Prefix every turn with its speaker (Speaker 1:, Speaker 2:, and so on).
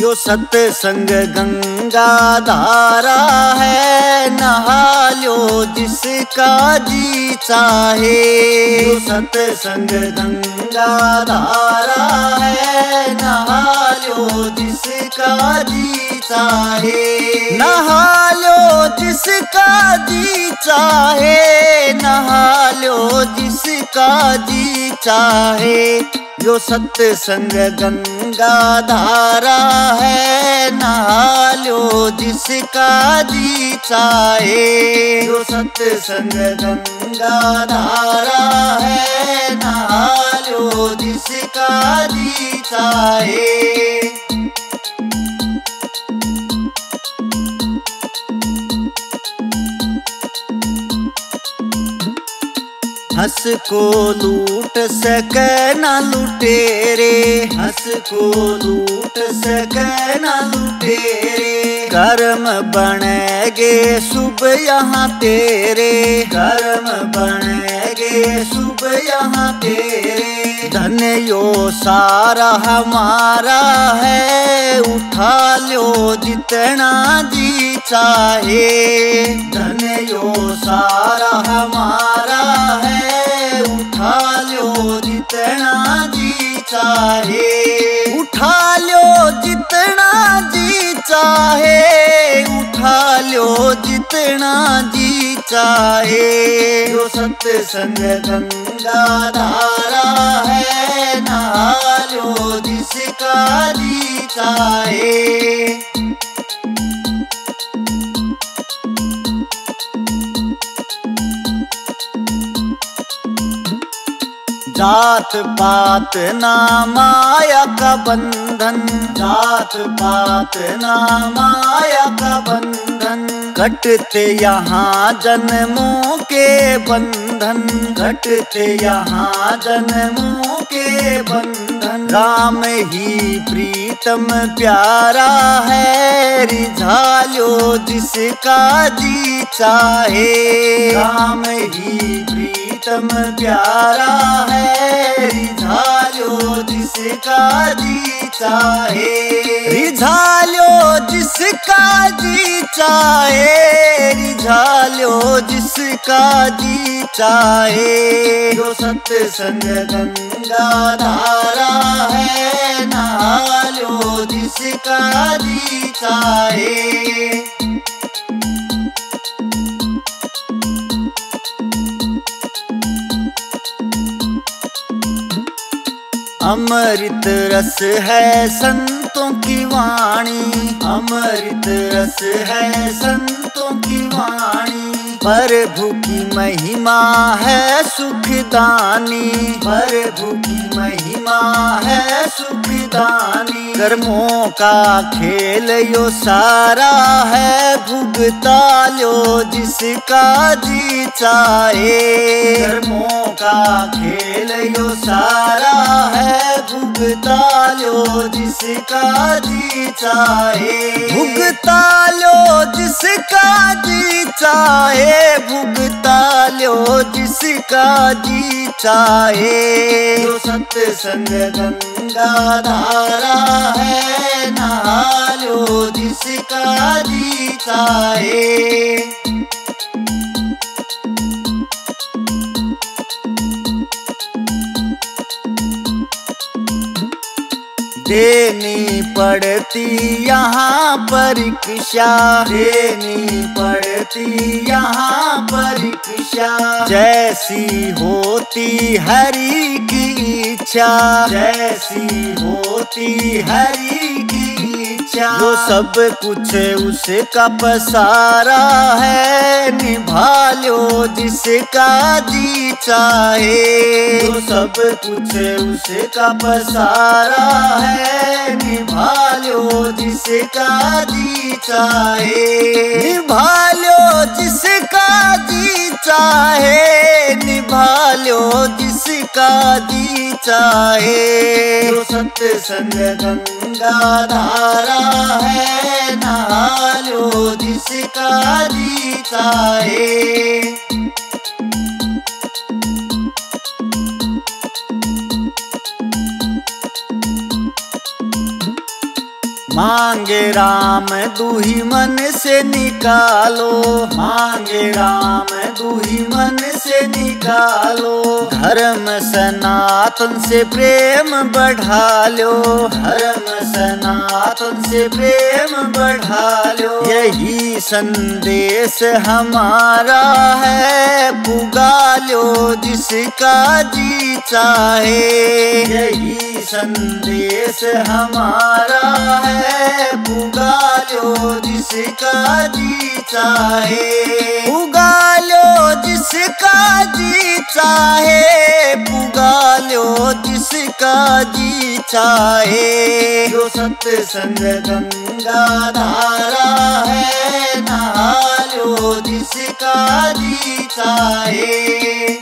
Speaker 1: यो सत्संग गंगा धारा है, नहा लो जिसका जी चाहे। यो सत्संग गंगा धारा है, नहा लो जिसका जी चाहे। नहा लो जिसका जी चाहे, नहा लो जिसका जी चाहे। यो सत्संग गंगा धारा है, नहा लो जिसका जी चाहे। यो सत्संग गंगा धारा है, नहा लो जिसका जी चाहे। हंस को लूट सके न लुटेरे, हंस को लूट सके न लुटेरे। कर्म बनेगे शुभ यहाँ तेरे, कर्म बनेगे शुभ यहाँ तेरे। धन यो सारा हमारा है, उठा लो जितना जी चाहे। धन यो सारा हमारा है, उठा लो जितना जी चाहे। उठा लो जितना जी चाहे, उठा लो जितना जी चाहे। यो सत्संग गंगा धारा है, नहा लो जिसका जी चाहे। जात पात ना माया का बंधन, जात पात ना माया का बंधन। कटते यहाँ जन्मों के बंधन, कटते यहाँ जन्मों के बंधन। राम ही प्रीतम प्यारा है, रिझा लो जिसका जी चाहे। राम ही प्रीतम प्यारा है, रिझा लो जिसका जी चाहे। रिझा लो जिसका जी चाहे, रिझा लो जिसका जी चाहे। यो सत्संग गंगा धारा है, नहा लो जिसका जी चाहे। अमृत रस है संतों की वाणी, अमृत रस है संतों की वाणी। प्रभु की महिमा है सुखदानी, प्रभु की महिमा है सुखदानी। कर्मों का खेल यो सारा है, भुगता लो जिसका जी चाहे। कर्मों का खेल यो सारा है, भुगता लो जिसका जी चाहे। भुगता लो जिसका जी चाहे, भुगता लो जिसका जी चाहे। यो सत्संग गंगा धारा है, नहा लो जिसका जी चाहे। देनी पड़ती यहाँ परीक्षा, देनी पड़ती यहाँ परीक्षा। जैसी होती हरि की इच्छा, जैसी होती हरि की इच्छा। जो सब कुछ उसका पसारा है, निभा लो जिसका जी चाहे। जो सब कुछ उसका पसारा है, निभा लो जिसका जी चाहे। निभा लो जिसका जी चाहे, निभा लो जिसका जी चाहे। जो सत्संग गंगा धारा है, नहा लो जिसका जी चाहे। मांगे राम दुही मन से निकालो, मांगे राम दुही मन से निकालो। धर्म सनातन से प्रेम बढ़ा लो, धर्म सनातन से प्रेम बढ़ा लो। यही संदेश हमारा है, पुगा लो जिसका जी चाहे। यही संदेश हमारा है, पुगा लो जिसका जी चाहे। पुगा लो जिसका जी चाहे, पुगा लो जिसका जी चाहे। जो सत्संग गंगा धारा है, नहा लो जिसका जी चाहे।